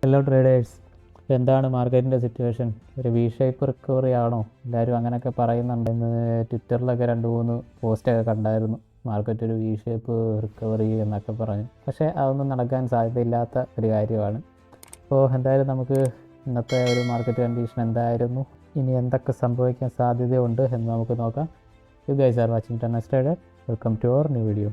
Hello traders, എന്താണ് മാർക്കറ്റിൻ്റെ situation? ഒരു വി ഷേപ്പ് റിക്കവറി ആണോ? എല്ലാവരും അങ്ങനെയൊക്കെ പറയുന്നുണ്ട്. ഇന്ന് ട്വിറ്ററിലൊക്കെ 2-3 പോസ്റ്റൊക്കെ കണ്ടായിരുന്നു, മാർക്കറ്റ് ഒരു വി ഷേപ്പ് റിക്കവറി എന്നൊക്കെ പറഞ്ഞു. പക്ഷേ അതൊന്നും നടക്കാൻ സാധ്യതയില്ലാത്ത ഒരു കാര്യമാണ്. അപ്പോൾ എന്തായാലും നമുക്ക് ഇന്നത്തെ ഒരു മാർക്കറ്റ് കണ്ടീഷൻ എന്തായിരുന്നു, ഇനി എന്തൊക്കെ സംഭവിക്കാൻ സാധ്യതയുണ്ട് എന്ന് നമുക്ക് നോക്കാം. You guys are watching tennis trader. Welcome to our new video.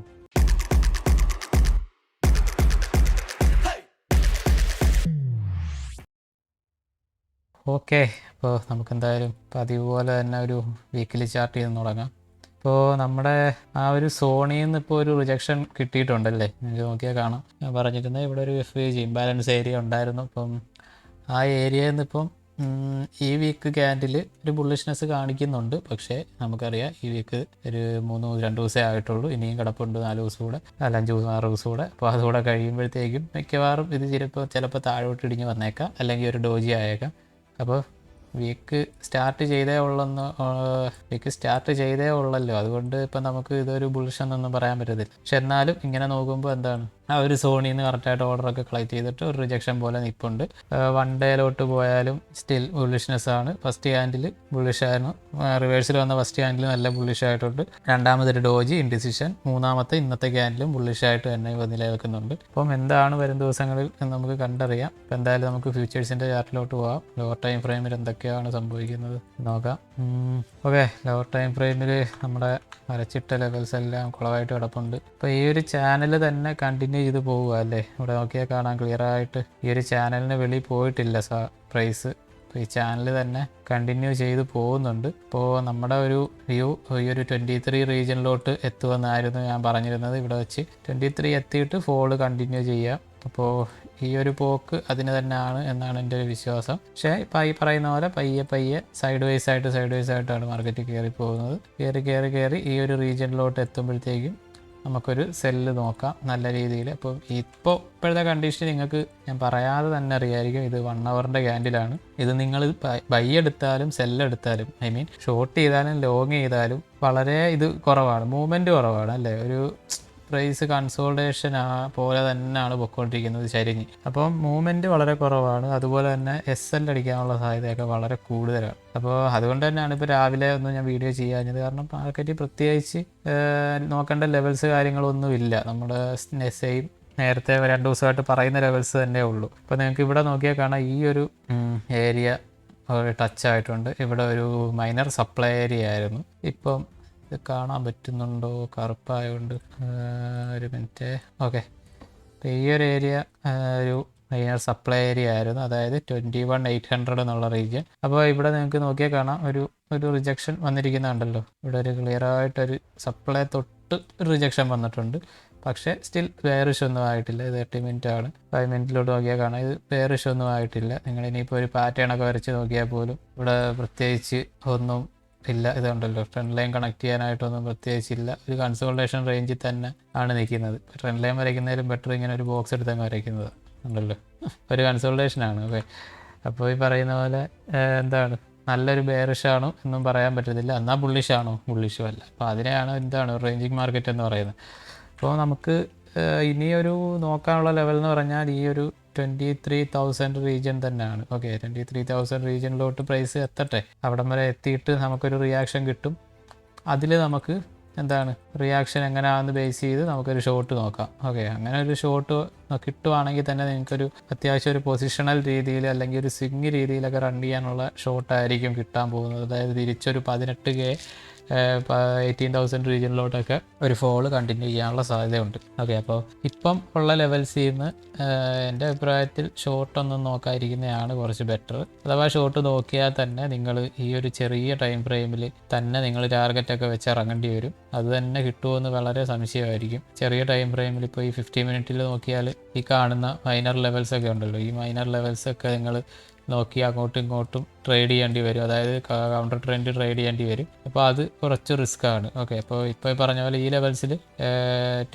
Okay, അപ്പോൾ നമുക്കെന്തായാലും പതിവ് പോലെ തന്നെ ഒരു വീക്കിലി ചാർട്ട് ചെയ്ത് തുടങ്ങാം. ഇപ്പോൾ നമ്മുടെ ആ ഒരു സോണിൽ നിന്ന് ഇപ്പോൾ ഒരു റിജക്ഷൻ കിട്ടിയിട്ടുണ്ടല്ലേ, നിങ്ങൾക്ക് നോക്കിയാൽ കാണാം. ഞാൻ പറഞ്ഞിരുന്നത് ഇവിടെ ഒരു FVG ഇംബാലൻസ് ഏരിയ ഉണ്ടായിരുന്നു. അപ്പം ആ ഏരിയയിൽ നിന്ന് ഇപ്പം ഈ വീക്ക് ക്യാൻഡിൽ ഒരു ബുള്ളിഷ്നെസ് കാണിക്കുന്നുണ്ട്. പക്ഷേ നമുക്കറിയാം ഈ വീക്ക് ഒരു 2 ദിവസമേ ആയിട്ടുള്ളൂ. ഇനിയും കിടപ്പുണ്ട് 4 ദിവസം കൂടെ, 5 ദിവസം 6 ദിവസം കൂടെ. അപ്പോൾ അതുകൂടെ കഴിയുമ്പോഴത്തേക്കും മിക്കവാറും ഇത് ചിലപ്പോൾ താഴോട്ട് ഇടിഞ്ഞ് വന്നേക്കാം, അല്ലെങ്കിൽ ഒരു ഡോജി ആയേക്കാം. അപ്പോൾ വീക്ക് സ്റ്റാർട്ട് ചെയ്തേ ഉള്ളല്ലോ, അതുകൊണ്ട് ഇപ്പം നമുക്ക് ഇതൊരു ബുള്ളിഷ് എന്നൊന്നും പറയാൻ പറ്റത്തില്ല. പക്ഷെ എന്നാലും ഇങ്ങനെ നോക്കുമ്പോൾ എന്താണ്, ആ ഒരു സോണിൽ നിന്ന് കറക്റ്റായിട്ട് ഓർഡറൊക്കെ കളക്ട് ചെയ്തിട്ട് ഒരു റിജക്ഷൻ പോലെ നിൽപ്പുണ്ട്. 1 ഡേയിലോട്ട് പോയാലും സ്റ്റിൽ ബുള്ളിഷ്നെസ് ആണ്. ഫസ്റ്റ് ഹാൻഡിൽ ബുള്ളിഷായിരുന്നു, റിവേഴ്സിൽ വന്ന ഫസ്റ്റ് ഹാൻഡിൽ നല്ല ബുള്ളിഷ് ആയിട്ടുണ്ട്. രണ്ടാമതൊരു ഡോജി ഇൻഡിസിഷൻ, മൂന്നാമത്തെ ഇന്നത്തെ ക്യാൻഡിലും ബുള്ളിഷായിട്ട് തന്നെ നിലനിൽക്കുന്നുണ്ട്. അപ്പം എന്താണ് വരും ദിവസങ്ങളിൽ എന്ന് നമുക്ക് കണ്ടറിയാം. അപ്പം എന്തായാലും നമുക്ക് ഫ്യൂച്ചേഴ്സിൻ്റെ ചാർട്ടിലോട്ട് പോകാം. ലോവർ ടൈം ഫ്രെയിമിൽ എന്തൊക്കെയാണ് സംഭവിക്കുന്നത് നോക്കാം. ഓക്കെ, ലോവർ ടൈം ഫ്രെയിമിൽ നമ്മുടെ വരച്ചിട്ട ലെവൽസ് എല്ലാം കുളമായിട്ട് കിടപ്പുണ്ട്. അപ്പോൾ ഈ ഒരു ചാനൽ തന്നെ കണ്ടിന്യൂ ചെയ്ത് പോവുക അല്ലേ. ഇവിടെ നോക്കിയാൽ കാണാൻ ക്ലിയർ ആയിട്ട് ഈ ഒരു ചാനലിന് വെളിയിൽ പോയിട്ടില്ല പ്രൈസ്. അപ്പോൾ ഈ ചാനൽ തന്നെ കണ്ടിന്യൂ ചെയ്ത് പോകുന്നുണ്ട്. ഇപ്പോൾ നമ്മുടെ ഒരു വ്യൂ ഈ ഒരു 23 റീജിയനിലോട്ട് എത്തുമെന്നായിരുന്നു ഞാൻ പറഞ്ഞിരുന്നത്. ഇവിടെ വെച്ച് 23 എത്തിയിട്ട് ഫോള് കണ്ടിന്യൂ ചെയ്യാം. അപ്പോൾ ഈ ഒരു പോക്ക് അതിന് തന്നെയാണ് എന്നാണ് എൻ്റെ ഒരു വിശ്വാസം. പക്ഷേ ഇപ്പം ഈ പറയുന്ന പോലെ പയ്യെ സൈഡ് വൈസ് ആയിട്ടാണ് മാർക്കറ്റ് കയറി പോകുന്നത്. കയറി ഈ ഒരു റീജിയനിലോട്ട് എത്തുമ്പോഴത്തേക്കും നമുക്കൊരു സെല്ല് നോക്കാം നല്ല രീതിയിൽ. അപ്പോൾ ഇപ്പോഴത്തെ കണ്ടീഷൻ നിങ്ങൾക്ക് ഞാൻ പറയാതെ തന്നെ അറിയായിരിക്കും, ഇത് 1 അവറിൻ്റെ ക്യാൻഡിലാണ്. ഇത് നിങ്ങൾ ബൈ എടുത്താലും സെല്ലെടുത്താലും, ഐ മീൻ ഷോർട്ട് ചെയ്താലും ലോങ് ചെയ്താലും വളരെ ഇത് കുറവാണ്, മൂവ്മെൻറ്റ് കുറവാണ് അല്ലേ. ഒരു പ്രൈസ് കൺസോൾട്ടേഷൻ പോലെ തന്നെയാണ് പൊയ്ക്കൊണ്ടിരിക്കുന്നത് ചരിഞ്ഞ്. അപ്പം മൂവ്മെൻറ്റ് വളരെ കുറവാണ്. അതുപോലെ തന്നെ SL അടിക്കാനുള്ള സാധ്യതയൊക്കെ വളരെ കൂടുതലാണ്. അപ്പോൾ അതുകൊണ്ട് തന്നെയാണ് ഇപ്പോൾ രാവിലെ ഒന്നും ഞാൻ വീഡിയോ ചെയ്യാഞ്ഞത്. കാരണം മാർക്കറ്റ് പ്രത്യേകിച്ച് നോക്കേണ്ട ലെവൽസ് കാര്യങ്ങളൊന്നും ഇല്ല. നമ്മുടെ നെസയും നേരത്തെ 2 ദിവസമായിട്ട് പറയുന്ന ലെവൽസ് തന്നെ ഉള്ളൂ. അപ്പോൾ നിങ്ങൾക്ക് ഇവിടെ നോക്കിയാൽ കാണാം, ഈ ഒരു ഏരിയ ടച്ച് ആയിട്ടുണ്ട്. ഇവിടെ ഒരു മൈനർ സപ്ലൈ ഏരിയ ആയിരുന്നു. ഇപ്പം ഇത് കാണാൻ പറ്റുന്നുണ്ടോ? കറുപ്പായതുകൊണ്ട് ഒരു മിനിറ്റ്. ഓക്കെ, അപ്പോൾ ഈ ഒരു ഏരിയ ഒരു മൈനർ സപ്ലൈ ഏരിയ ആയിരുന്നു, അതായത് 21,800 എന്നുള്ള റീജിയൻ. അപ്പോൾ ഇവിടെ നിങ്ങൾക്ക് നോക്കിയാൽ കാണാം ഒരു റിജക്ഷൻ വന്നിരിക്കുന്നുണ്ടല്ലോ. ഇവിടെ ഒരു ക്ലിയർ ആയിട്ടൊരു സപ്ലൈ തൊട്ട് റിജക്ഷൻ വന്നിട്ടുണ്ട്. പക്ഷേ സ്റ്റിൽ ബെയറിഷ് ഒന്നും ആയിട്ടില്ല. ഇത് 30 മിനിറ്റ് ആണ്. 5 മിനിറ്റിലോട്ട് നോക്കിയാൽ കാണാം, ഇത് ബെയറിഷ് ഒന്നും ആയിട്ടില്ല. നിങ്ങൾ ഇനിയിപ്പോൾ ഒരു പാറ്റേണൊക്കെ വരച്ച് നോക്കിയാൽ പോലും ഇവിടെ പ്രത്യേകിച്ച് ഒന്നും ഇല്ല. ഇതുണ്ടല്ലോ, ട്രെൻഡ് ലൈൻ കണക്ട് ചെയ്യാനായിട്ടൊന്നും പ്രത്യേകിച്ചില്ല. ഒരു കൺസോൾട്ടേഷൻ റേഞ്ചിൽ തന്നെ ആണ് നിൽക്കുന്നത്. ട്രെൻഡ് ലൈൻ വരയ്ക്കുന്നതിലും ബെറ്റർ ഇങ്ങനെ ഒരു ബോക്സ് എടുത്തങ്ങ് വരയ്ക്കുന്നത് ഉണ്ടല്ലോ, ഒരു കൺസോൾട്ടേഷനാണ്. ഓക്കെ, അപ്പോൾ ഈ പറയുന്ന പോലെ എന്താണ്, നല്ലൊരു ബെയറിഷാണോ എന്നും പറയാൻ പറ്റത്തില്ല. എന്നാൽ ബുള്ളിഷാണോ? ബുള്ളിഷും അല്ല. അപ്പോൾ അതിനെയാണ് എന്താണ് റേഞ്ചിങ് മാർക്കറ്റ് എന്ന് പറയുന്നത്. അപ്പോൾ നമുക്ക് ഇനിയൊരു നോക്കാനുള്ള ലെവൽ എന്ന് പറഞ്ഞാൽ ഈ ഒരു 23,000 റീജിയൻ തന്നെയാണ്. ഓക്കെ, 23,000 റീജിയനിലോട്ട് പ്രൈസ് എത്തട്ടെ. അവിടം വരെ എത്തിയിട്ട് നമുക്കൊരു റിയാക്ഷൻ കിട്ടും. അതിൽ നമുക്ക് എന്താണ് റിയാക്ഷൻ എങ്ങനെയാണെന്ന് ബേസ് ചെയ്ത് നമുക്കൊരു ഷോട്ട് നോക്കാം. ഓക്കെ, അങ്ങനെ ഒരു ഷോട്ട് കിട്ടുവാണെങ്കിൽ തന്നെ നിങ്ങൾക്കൊരു അത്യാവശ്യം ഒരു പൊസിഷണൽ രീതിയിൽ അല്ലെങ്കിൽ ഒരു സ്വിങ് രീതിയിലൊക്കെ റൺ ചെയ്യാനുള്ള ഷോട്ടായിരിക്കും കിട്ടാൻ പോകുന്നത്. അതായത് തിരിച്ചൊരു 18K 18,000 റീജിയനിലോട്ടൊക്കെ ഒരു ഫോള് കണ്ടിന്യൂ ചെയ്യാനുള്ള സാധ്യതയുണ്ട്. ഓക്കെ, അപ്പോൾ ഇപ്പം ഉള്ള ലെവൽസിൽ നിന്ന് എൻ്റെ അഭിപ്രായത്തിൽ ഷോർട്ടൊന്നും നോക്കാതിരിക്കുന്നതാണ് കുറച്ച് ബെറ്റർ. അഥവാ ഷോർട്ട് നോക്കിയാൽ തന്നെ നിങ്ങൾ ഈ ഒരു ചെറിയ ടൈം ഫ്രെയിമിൽ തന്നെ നിങ്ങൾ ടാർഗറ്റൊക്കെ വെച്ച് ഇറങ്ങേണ്ടി വരും. അത് തന്നെ കിട്ടുമെന്ന് വളരെ സംശയമായിരിക്കും. ചെറിയ ടൈം ഫ്രെയിമിൽ ഇപ്പോൾ ഈ 50 മിനിറ്റിൽ നോക്കിയാൽ ഈ കാണുന്ന മൈനർ ലെവൽസൊക്കെ ഉണ്ടല്ലോ, ഈ മൈനർ ലെവൽസൊക്കെ നിങ്ങൾ നോക്കി അങ്ങോട്ടും ഇങ്ങോട്ടും ട്രേഡ് ചെയ്യേണ്ടി വരും. അതായത് കൗണ്ടർ ട്രെൻഡ് ട്രേഡ് ചെയ്യേണ്ടി വരും. അപ്പോൾ അത് കുറച്ച് റിസ്ക് ആണ്. ഓക്കെ, അപ്പോൾ ഇപ്പോൾ പറഞ്ഞ പോലെ ഈ ലെവൽസിൽ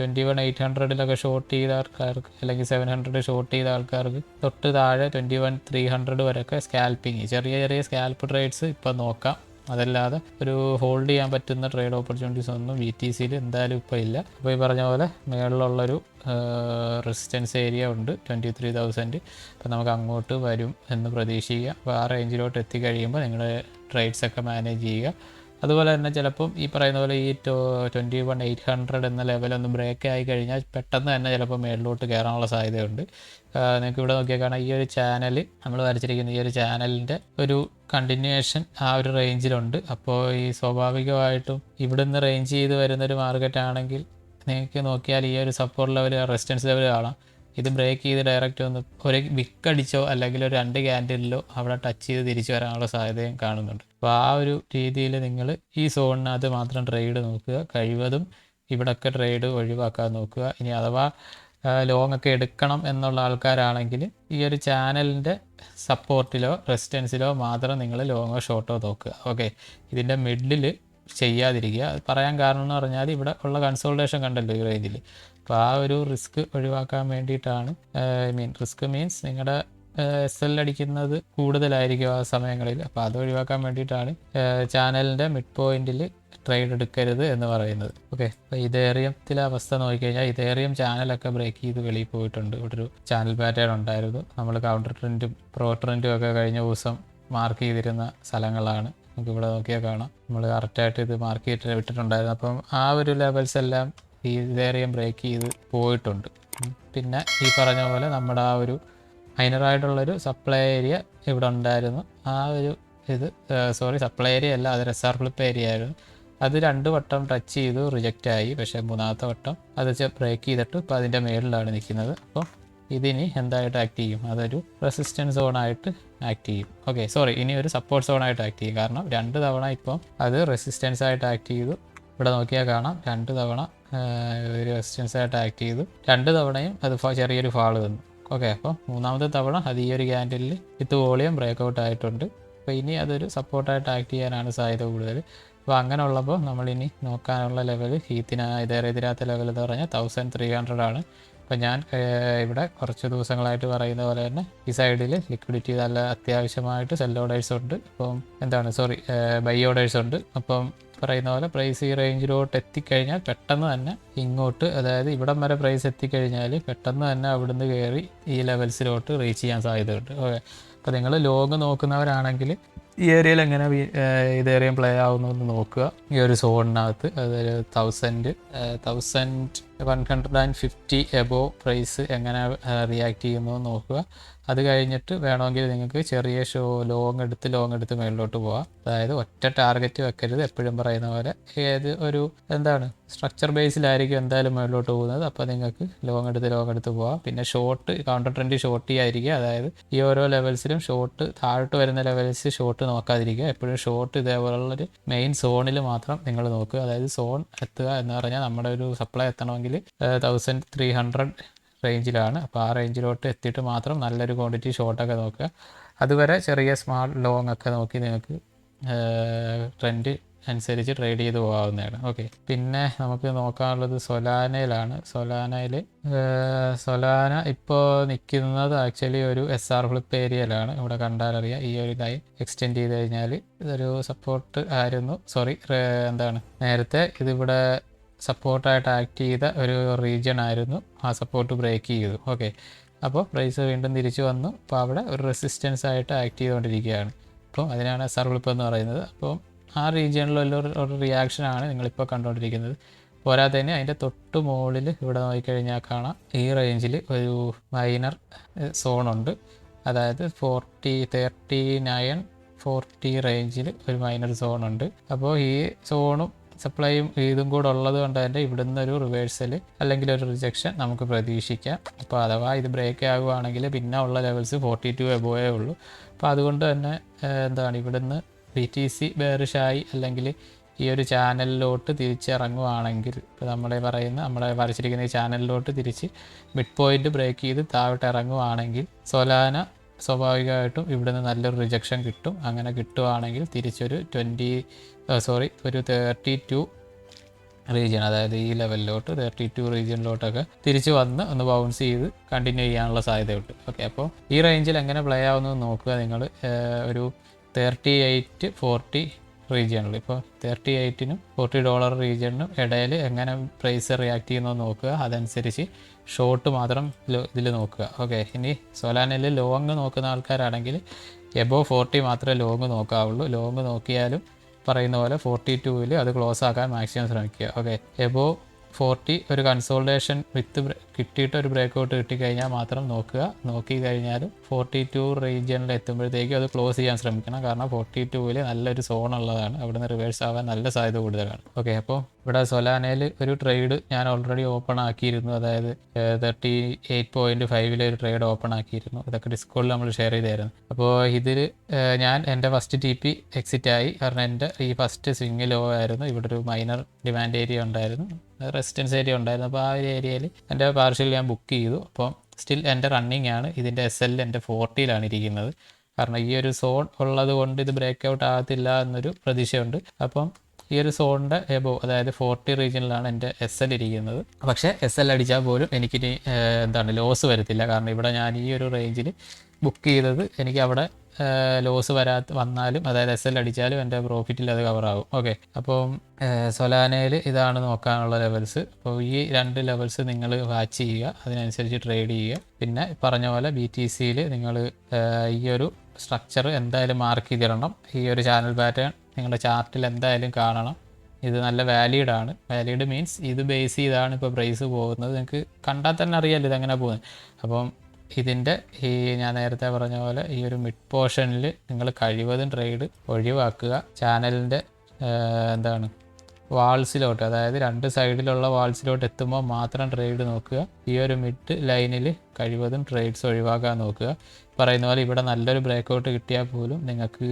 21,800 ഷോർട്ട് ചെയ്ത ആൾക്കാർക്ക്, അല്ലെങ്കിൽ 700 ഷോർട്ട് ചെയ്ത ആൾക്കാർക്ക് തൊട്ട് താഴെ 21,300 വരെയൊക്കെ സ്കാൽപ്പിങ്, ചെറിയ സ്കാൽപ്പ് ട്രേഡ്സ് ഇപ്പം നോക്കാം. അതല്ലാതെ ഒരു ഹോൾഡ് ചെയ്യാൻ പറ്റുന്ന ട്രേഡ് ഓപ്പർച്യൂണിറ്റീസ് ഒന്നും BTCയിൽ എന്തായാലും ഇപ്പോൾ ഇല്ല. അപ്പോൾ ഈ പറഞ്ഞ പോലെ മേളിലുള്ളൊരു റെസിസ്റ്റൻസ് ഏരിയ ഉണ്ട് 23,000. അപ്പോൾ നമുക്ക് അങ്ങോട്ട് വരും എന്ന് പ്രതീക്ഷിക്കുക. അപ്പോൾ ആ റേഞ്ചിലോട്ട് എത്തിക്കഴിയുമ്പോൾ നിങ്ങളുടെ ട്രേഡ്സൊക്കെ മാനേജ് ചെയ്യുക. അതുപോലെ തന്നെ ചിലപ്പം ഈ പറയുന്ന പോലെ ഈ 21,800 എന്ന ലെവലൊന്ന് ബ്രേക്ക് ആയി കഴിഞ്ഞാൽ പെട്ടെന്ന് തന്നെ ചിലപ്പോൾ മേളിലോട്ട് കയറാനുള്ള സാധ്യതയുണ്ട്. നിങ്ങൾക്ക് ഇവിടെ നോക്കിയാൽ കാണാം, ഈ ഒരു ചാനൽ നമ്മൾ വരച്ചിരിക്കുന്ന ഈ ഒരു ചാനലിൻ്റെ ഒരു കണ്ടിന്യൂവേഷൻ ആ ഒരു റേഞ്ചിലുണ്ട്. അപ്പോൾ ഈ സ്വാഭാവികമായിട്ടും ഇവിടുന്ന് റേഞ്ച് ചെയ്ത് വരുന്നൊരു മാർക്കറ്റ് ആണെങ്കിൽ നിങ്ങൾക്ക് നോക്കിയാൽ ഈ ഒരു സപ്പോർട്ട് ലെവൽ, റെസിസ്റ്റൻസ് ലെവൽ കാണാം. ഇത് ബ്രേക്ക് ചെയ്ത് ഡയറക്റ്റ് ഒന്ന് ഒരു വിക്ക് അടിച്ചോ അല്ലെങ്കിൽ ഒരു 2 ക്യാൻഡിലോ അവിടെ ടച്ച് ചെയ്ത് തിരിച്ചു വരാനുള്ള സാധ്യതയും കാണുന്നുണ്ട്. അപ്പോൾ ആ ഒരു രീതിയിൽ നിങ്ങൾ ഈ സോണിനകത്ത് മാത്രം ട്രേഡ് നോക്കുക. കഴിവതും ഇവിടൊക്കെ ട്രേഡ് ഒഴിവാക്കാൻ നോക്കുക. ഇനി അഥവാ ലോങ് ഒക്കെ എടുക്കണം എന്നുള്ള ആൾക്കാരാണെങ്കിൽ ഈ ഒരു ചാനലിൻ്റെ സപ്പോർട്ടിലോ റെസിസ്റ്റൻസിലോ മാത്രം നിങ്ങൾ ലോങ്ങോ ഷോർട്ടോ നോക്കുക. ഓക്കെ, ഇതിൻ്റെ മിഡിൽ ചെയ്യാതിരിക്കുക. അത് പറയാൻ കാരണം എന്ന് പറഞ്ഞാൽ ഇവിടെ ഉള്ള കൺസോൾട്ടേഷൻ കണ്ടല്ലോ ഈ റേഞ്ചിൽ. അപ്പോൾ ആ ഒരു റിസ്ക് ഒഴിവാക്കാൻ വേണ്ടിയിട്ടാണ്, റിസ്ക് മീൻസ് നിങ്ങളുടെ SL അടിക്കുന്നത് കൂടുതലായിരിക്കും ആ സമയങ്ങളിൽ. അപ്പോൾ അത് ഒഴിവാക്കാൻ വേണ്ടിയിട്ടാണ് ചാനലിൻ്റെ മിഡ് പോയിന്റിൽ ട്രേഡ് എടുക്കരുത് എന്ന് പറയുന്നത്. ഓക്കെ, അപ്പോൾ ഇതേറിയത്തിലെ അവസ്ഥ നോക്കിക്കഴിഞ്ഞാൽ ഇതേറിയം ചാനലൊക്കെ ബ്രേക്ക് ചെയ്ത് വെളിയിൽ പോയിട്ടുണ്ട്. ഇവിടെ ഒരു ചാനൽ പാറ്റേൺ ഉണ്ടായിരുന്നു. നമ്മൾ കൗണ്ടർ ട്രെൻഡും പ്രോ ട്രെൻഡും ഒക്കെ കഴിഞ്ഞ ദിവസം മാർക്ക് ചെയ്തിരുന്ന സ്ഥലങ്ങളാണ്. നമുക്ക് ഇവിടെ നോക്കിയാൽ കാണാം, നമ്മൾ കറക്റ്റായിട്ട് ഇത് മാർക്ക് ചെയ്തിട്ട് വിട്ടിട്ടുണ്ടായിരുന്നു. അപ്പം ആ ഒരു ലെവൽസ് എല്ലാം ഈ ഇതേറിയം ബ്രേക്ക് ചെയ്ത് പോയിട്ടുണ്ട്. പിന്നെ ഈ പറഞ്ഞ പോലെ നമ്മുടെ ആ ഒരു മൈനറായിട്ടുള്ളൊരു സപ്ലൈ ഏരിയ ഇവിടെ ഉണ്ടായിരുന്നു. ആ ഒരു സപ്ലൈ ഏരിയ അല്ല, അത് SR ഫ്ലിപ്പ് ഏരിയ ആയിരുന്നു. അത് 2 വട്ടം ടച്ച് ചെയ്തു, റിജക്റ്റ് ആയി. പക്ഷേ 3ാമത്തെ വട്ടം അത് ബ്രേക്ക് ചെയ്തിട്ട് ഇപ്പോൾ അതിൻ്റെ മേളിലാണ് നിൽക്കുന്നത്. അപ്പോൾ ഇതിനി എന്തായിട്ട് ആക്ട് ചെയ്യും? അതൊരു റെസിസ്റ്റൻസ് സോണായിട്ട് ആക്ട് ചെയ്യും. ഓക്കെ, ഇനി ഒരു സപ്പോർട്ട് സോണായിട്ട് ആക്ട് ചെയ്യും. കാരണം 2 തവണ ഇപ്പം അത് റെസിസ്റ്റൻസ് ആയിട്ട് ആക്ട് ചെയ്തു. ഇവിടെ നോക്കിയാൽ കാണാം, 2 തവണ ഒരു റെസിസ്റ്റൻസ് ആയിട്ട് ആക്ട് ചെയ്തു. 2 തവണയും അത് ചെറിയൊരു ഫാള് തന്നു. ഓക്കെ, അപ്പോൾ 3ാമത്തെ തവണ അത് ഈ ഒരു ക്യാൻഡിലിൽ വിത്ത് വോളിയം ബ്രേക്കൗട്ട് ആയിട്ടുണ്ട്. അപ്പോൾ ഇനി അതൊരു സപ്പോർട്ടായിട്ട് ആക്ട് ചെയ്യാനാണ് സാധ്യത കൂടുതൽ. അപ്പോൾ അങ്ങനെ ഉള്ളപ്പോൾ നമ്മളിനി നോക്കാനുള്ള ലെവൽ ഇതിനകത്തെ ലെവൽ എന്ന് പറഞ്ഞാൽ 1300 ആണ്. അപ്പോൾ ഞാൻ ഇവിടെ കുറച്ച് ദിവസങ്ങളായിട്ട് പറയുന്ന പോലെ തന്നെ ഈ സൈഡിൽ ലിക്വിഡിറ്റി നല്ല അത്യാവശ്യമായിട്ട് സെൽ ഓർഡേഴ്സ് ഉണ്ട്. അപ്പം ബൈ ഓർഡേഴ്സ് ഉണ്ട്. അപ്പം പറയുന്ന പോലെ പ്രൈസ് ഈ റേഞ്ചിലോട്ട് എത്തിക്കഴിഞ്ഞാൽ പെട്ടെന്ന് തന്നെ ഇങ്ങോട്ട്, അതായത് ഇവിടം വരെ പ്രൈസ് എത്തിക്കഴിഞ്ഞാൽ പെട്ടെന്ന് തന്നെ അവിടുന്ന് കയറി ഈ ലെവൽസിലോട്ട് റീച്ച് ചെയ്യാൻ സാധ്യതയുണ്ട്. ഓക്കെ, അപ്പോൾ നിങ്ങൾ ലോങ് നോക്കുന്നവരാണെങ്കിൽ ഈ ഏരിയയിൽ എങ്ങനെ ഇതേറിയം പ്ലേ ആവുന്നു നോക്കുക. ഈ ഒരു സോണിനകത്ത് അതൊരു 1150 എബോവ് പ്രൈസ് എങ്ങനെ റിയാക്ട് ചെയ്യുന്നു നോക്കുക. അത് കഴിഞ്ഞിട്ട് വേണമെങ്കിൽ നിങ്ങൾക്ക് ചെറിയ ലോങ് എടുത്ത് മേളിലോട്ട് പോകാം. അതായത് ഒറ്റ ടാർഗറ്റ് വെക്കരുത്. എപ്പോഴും പറയുന്ന പോലെ ഒരു സ്ട്രക്ചർ ബേസിലായിരിക്കും എന്തായാലും മേളിലോട്ട് പോകുന്നത്. അപ്പോൾ നിങ്ങൾക്ക് ലോങ് എടുത്ത് പോകാം. പിന്നെ ഷോർട്ട്, കൗണ്ടർ ട്രെൻഡ് ഷോർട്ട് ചെയ്യാതിരിക്കുക. അതായത് ഈ ഓരോ ലെവൽസിലും ഷോർട്ട്, താഴോട്ട് വരുന്ന ലെവൽസ് ഷോർട്ട് നോക്കാതിരിക്കുക. എപ്പോഴും ഷോർട്ട് ഇതേപോലുള്ളൊരു മെയിൻ സോണിൽ മാത്രം നിങ്ങൾ നോക്കുക. അതായത് സോൺ എത്തുക എന്ന് പറഞ്ഞാൽ നമ്മുടെ ഒരു സപ്ലൈ എത്തണമെങ്കിൽ 1300 റേഞ്ചിലാണ്. അപ്പോൾ ആ റേഞ്ചിലോട്ട് എത്തിയിട്ട് മാത്രം നല്ലൊരു ക്വാണ്ടിറ്റി ഷോർട്ടൊക്കെ നോക്കുക. അതുവരെ ചെറിയ സ്മാൾ ലോങ് ഒക്കെ നോക്കി നിങ്ങൾക്ക് ട്രെൻഡ് അനുസരിച്ച് ട്രേഡ് ചെയ്ത് പോകാവുന്നതാണ്. ഓക്കെ, പിന്നെ നമുക്ക് നോക്കാനുള്ളത് സൊലാനയിലാണ്. സൊലാന ഇപ്പോൾ നിൽക്കുന്നത് ആക്ച്വലി ഒരു SR ഫ്ലിപ്പ് ഏരിയയിലാണ്. ഇവിടെ കണ്ടാലറിയാം, ഈ ഒരു ലൈൻ എക്സ്റ്റെൻഡ് ചെയ്ത് കഴിഞ്ഞാൽ ഇതൊരു സപ്പോർട്ട് ആയിരുന്നു. നേരത്തെ ഇതിവിടെ സപ്പോർട്ടായിട്ട് ആക്ട് ചെയ്ത ഒരു റീജിയൻ ആയിരുന്നു. ആ സപ്പോർട്ട് ബ്രേക്ക് ചെയ്തു. ഓക്കെ, അപ്പോൾ പ്രൈസ് വീണ്ടും തിരിച്ചു വന്നു. അപ്പോൾ അവിടെ ഒരു റെസിസ്റ്റൻസ് ആയിട്ട് ആക്ട് ചെയ്തുകൊണ്ടിരിക്കുകയാണ്. അപ്പോൾ അതിനാണ് SR ഫ്ലിപ്പ് എന്ന് പറയുന്നത്. അപ്പോൾ ആ റീജിയനിലുള്ള ഒരു റിയാക്ഷനാണ് നിങ്ങളിപ്പോൾ കണ്ടുകൊണ്ടിരിക്കുന്നത്. പോരാത്തതിന് അതിൻ്റെ തൊട്ട് മുകളിൽ ഇവിടെ നോക്കിക്കഴിഞ്ഞാൽ കാണാം, ഈ റേഞ്ചിൽ ഒരു മൈനർ സോണുണ്ട്. അതായത് 3940 റേഞ്ചിൽ ഒരു മൈനർ സോണുണ്ട്. അപ്പോൾ ഈ സോണും സപ്ലൈയും ഇതും കൂടെ ഉള്ളത് കൊണ്ട് തന്നെ ഇവിടുന്ന് ഒരു റിവേഴ്സൽ അല്ലെങ്കിൽ ഒരു റിജക്ഷൻ നമുക്ക് പ്രതീക്ഷിക്കാം. അപ്പോൾ അഥവാ ഇത് ബ്രേക്ക് ആകുവാണെങ്കിൽ പിന്നെ ഉള്ള ലെവൽസ് 42 എബോവേ ഉള്ളൂ. അപ്പോൾ അതുകൊണ്ട് തന്നെ ഇവിടുന്ന് BTC ബെയറിഷായി അല്ലെങ്കിൽ ഈ ഒരു ചാനലിലോട്ട് തിരിച്ചിറങ്ങുവാണെങ്കിൽ, ഇപ്പോൾ നമ്മളെ വരച്ചിരിക്കുന്ന ഈ ചാനലിലോട്ട് തിരിച്ച് മിഡ് പോയിന്റ് ബ്രേക്ക് ചെയ്ത് താഴോട്ട് ഇറങ്ങുവാണെങ്കിൽ സൊലാന സ്വാഭാവികമായിട്ടും ഇവിടുന്ന് നല്ലൊരു റിജക്ഷൻ കിട്ടും. അങ്ങനെ കിട്ടുവാണെങ്കിൽ തിരിച്ചൊരു 32 റീജിയൻ, അതായത് ഈ ലെവലിലോട്ട് 32 റീജിയനിലോട്ടൊക്കെ തിരിച്ച് വന്ന് ഒന്ന് ബൗൺസ് ചെയ്ത് കണ്ടിന്യൂ ചെയ്യാനുള്ള സാധ്യതയുണ്ട്. ഓക്കെ, അപ്പോൾ ഈ റേഞ്ചിൽ എങ്ങനെ പ്ലേ ആവുന്നത് നോക്കുക. നിങ്ങൾ ഒരു 3840 റീജിയണിൽ. ഇപ്പോൾ $38-40 റീജിയണിനും ഇടയിൽ എങ്ങനെ പ്രൈസ് റിയാക്ട് ചെയ്യുന്നത് നോക്കുക. അതനുസരിച്ച് ഷോർട്ട് മാത്രം ഇതിൽ നോക്കുക. ഓക്കെ, ഇനി സൊലാനയിൽ ലോങ് നോക്കുന്ന ആൾക്കാരാണെങ്കിൽ എബോവ് 40 മാത്രമേ ലോങ് നോക്കാവുള്ളൂ. ലോങ് നോക്കിയാലും പറയുന്ന പോലെ 42-ൽ അത് ക്ലോസ് ആക്കാൻ മാക്സിമം ശ്രമിക്കുക. ഓക്കെ, എബോവ് 40 ഒരു കൺസോൾട്ടേഷൻ കിട്ടിയിട്ട് ഒരു ബ്രേക്കൗട്ട് കിട്ടിക്കഴിഞ്ഞാൽ മാത്രം നോക്കുക. നോക്കി കഴിഞ്ഞാൽ 42 റീജിയണിൽ എത്തുമ്പോഴത്തേക്കും അത് ക്ലോസ് ചെയ്യാൻ ശ്രമിക്കണം. കാരണം 42-ൽ നല്ലൊരു സോൺ ഉള്ളതാണ്. അവിടുന്ന് റിവേഴ്സ് ആവാൻ നല്ല സാധ്യത കൂടുതലാണ്. ഓക്കെ, അപ്പോൾ ഇവിടെ സൊലാനയിൽ ഒരു ട്രേഡ് ഞാൻ ഓൾറെഡി ഓപ്പൺ ആക്കിയിരുന്നു. അതായത് 38.5 ഒരു ട്രേഡ് ഓപ്പൺ ആക്കിയിരുന്നു. ഇതൊക്കെ ഡിസ്കോഡിൽ നമ്മൾ ഷെയർ ചെയ്തായിരുന്നു. അപ്പോൾ ഇതിൽ ഞാൻ എൻ്റെ ഫസ്റ്റ് TP എക്സിറ്റ് ആയി. കാരണം എൻ്റെ ഈ ഫസ്റ്റ് സ്വിങ് ലോ ആയിരുന്നു. ഇവിടെ ഒരു മൈനർ ഡിമാൻഡ് ഏരിയ ഉണ്ടായിരുന്നു, റെസിസ്റ്റൻസ് ഏരിയ ഉണ്ടായിരുന്നു. അപ്പോൾ ആ ഒരു ഏരിയയിൽ എൻ്റെ പാർഷ്യൽ ഞാൻ ബുക്ക് ചെയ്തു. അപ്പോൾ സ്റ്റിൽ എൻ്റെ റണ്ണിങ് ആണ്. ഇതിൻ്റെ SL എൻ്റെ 40-ലാണ് ഇരിക്കുന്നത്. കാരണം ഈ ഒരു സോൺ ഉള്ളത് കൊണ്ട് ഇത് ബ്രേക്ക് ഔട്ട് ആകത്തില്ല എന്നൊരു പ്രതീക്ഷയുണ്ട്. അപ്പം ഈ ഒരു സോണിൻ്റെ എബോവ്, അതായത് 40 റീജിയനിലാണ് എൻ്റെ SL ഇരിക്കുന്നത്. പക്ഷേ SL അടിച്ചാൽ പോലും എനിക്കിനി ലോസ് വരത്തില്ല. കാരണം ഇവിടെ ഞാൻ ഈ ഒരു റേഞ്ചിൽ ബുക്ക് ചെയ്തത് എനിക്ക് അവിടെ ലോസ് വന്നാലും, അതായത് SL അടിച്ചാലും എൻ്റെ പ്രോഫിറ്റിൽ അത് കവറാകും. ഓക്കെ, അപ്പം സൊലാനയിൽ ഇതാണ് നോക്കാനുള്ള ലെവൽസ്. അപ്പോൾ ഈ 2 ലെവൽസ് നിങ്ങൾ വാച്ച് ചെയ്യുക, അതിനനുസരിച്ച് ട്രേഡ് ചെയ്യുക. പിന്നെ പറഞ്ഞ പോലെ BTCയിൽ നിങ്ങൾ ഈ ഒരു സ്ട്രക്ചർ എന്തായാലും മാർക്ക് ചെയ്തിടണം. ഈ ഒരു ചാനൽ പാറ്റേൺ നിങ്ങളുടെ ചാർട്ടിൽ എന്തായാലും കാണണം. ഇത് നല്ല വാലിഡ് ആണ്. വാലിഡ് മീൻസ് ഇത് ബേസ് ചെയ്താണ് ഇപ്പോൾ പ്രൈസ് പോകുന്നത്. നിങ്ങൾക്ക് കണ്ടാൽ തന്നെ അറിയാമല്ലോ ഇതെങ്ങനെ പോകുന്നത്. അപ്പം ഇതിൻ്റെ ഈ ഞാൻ നേരത്തെ പറഞ്ഞ പോലെ ഈ ഒരു മിഡ് പോർഷനിൽ നിങ്ങൾ കഴിവതും ട്രേഡ് ഒഴിവാക്കുക. ചാനലിൻ്റെ വാൾസിലോട്ട്, അതായത് 2 സൈഡിലുള്ള വാൾസിലോട്ട് എത്തുമ്പോൾ മാത്രം ട്രേഡ് നോക്കുക. ഈ ഒരു മിഡ് ലൈനിൽ കഴിവതും ട്രേഡ്സ് ഒഴിവാക്കാൻ നോക്കുക. പറയുന്ന പോലെ ഇവിടെ നല്ലൊരു ബ്രേക്കൗട്ട് കിട്ടിയാൽ പോലും നിങ്ങൾക്ക്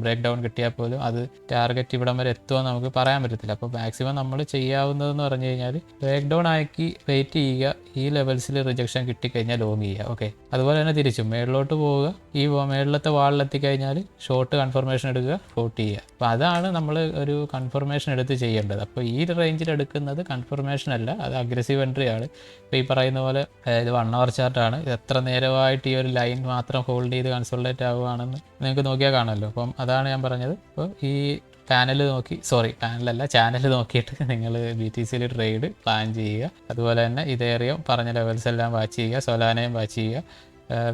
ബ്രേക്ക് ഡൗൺ കിട്ടിയാൽ പോലും അത് ടാർഗറ്റ് ഇവിടം വരെ എത്തുമെന്ന് നമുക്ക് പറയാൻ പറ്റത്തില്ല. അപ്പോൾ മാക്സിമം നമ്മൾ ചെയ്യാവുന്നതെന്ന് പറഞ്ഞു കഴിഞ്ഞാൽ ബ്രേക്ക് ഡൗൺ ആക്കി വെയിറ്റ് ചെയ്യുക. ഈ ലെവൽസിൽ റിജക്ഷൻ കിട്ടിക്കഴിഞ്ഞാൽ ലോങ് ചെയ്യുക. ഓക്കെ, അതുപോലെ തന്നെ തിരിച്ചും മേളിലോട്ട് പോവുക. ഈ മേളിലത്തെ വാളിലെത്തിക്കഴിഞ്ഞാൽ ഷോർട്ട് കൺഫർമേഷൻ എടുക്കുക, ഫ്ലോട്ട് ചെയ്യുക. അപ്പോൾ അതാണ് നമ്മൾ ഒരു കൺഫർമേഷൻ എടുത്ത് ചെയ്യേണ്ടത്. അപ്പോൾ ഈ റേഞ്ചിൽ എടുക്കുന്നത് കൺഫർമേഷൻ അല്ല, അത് അഗ്രസീവ് എൻട്രി ആണ്. ഇപ്പോൾ ഈ പറയുന്ന പോലെ ഇത് 1 hour ചാർട്ടാണ്. ഇത് എത്ര നേരമായിട്ട് ഈ ഒരു ലൈൻ മാത്രം ഹോൾഡ് ചെയ്ത് കൺസോൾട്ടേറ്റ് ആവുകയാണെന്ന് നിങ്ങൾക്ക് നോക്കിയാൽ കാണുമല്ലോ. അപ്പം അതാണ് ഞാൻ പറഞ്ഞത്. അപ്പോൾ ഈ ചാനൽ നോക്കിയിട്ട് നിങ്ങൾ BTCയിൽ ട്രേഡ് പ്ലാൻ ചെയ്യുക. അതുപോലെ തന്നെ ഇതേറിയോ പറഞ്ഞ ലെവൽസ് എല്ലാം വാച്ച് ചെയ്യുക, സൊലാനയും വാച്ച് ചെയ്യുക.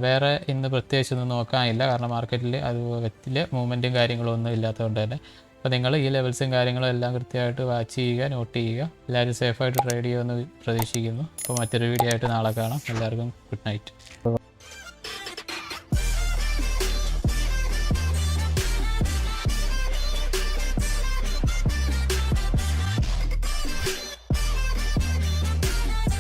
വേറെ ഇന്ന് പ്രത്യേകിച്ചൊന്നും നോക്കാനില്ല, കാരണം മാർക്കറ്റിൽ അത് വലിയ മൂവ്മെൻറ്റും കാര്യങ്ങളും ഒന്നും ഇല്ലാത്തതുകൊണ്ട് തന്നെ. അപ്പോൾ നിങ്ങൾ ഈ ലെവൽസും കാര്യങ്ങളും എല്ലാം കൃത്യമായിട്ട് വാച്ച് ചെയ്യുക, നോട്ട് ചെയ്യുക. എല്ലാവരും സേഫായിട്ട് ട്രേഡ് ചെയ്യുമെന്ന് പ്രതീക്ഷിക്കുന്നു. അപ്പോൾ മറ്റൊരു വീഡിയോ ആയിട്ട് നാളെ കാണാം. എല്ലാവർക്കും ഗുഡ് നൈറ്റ്.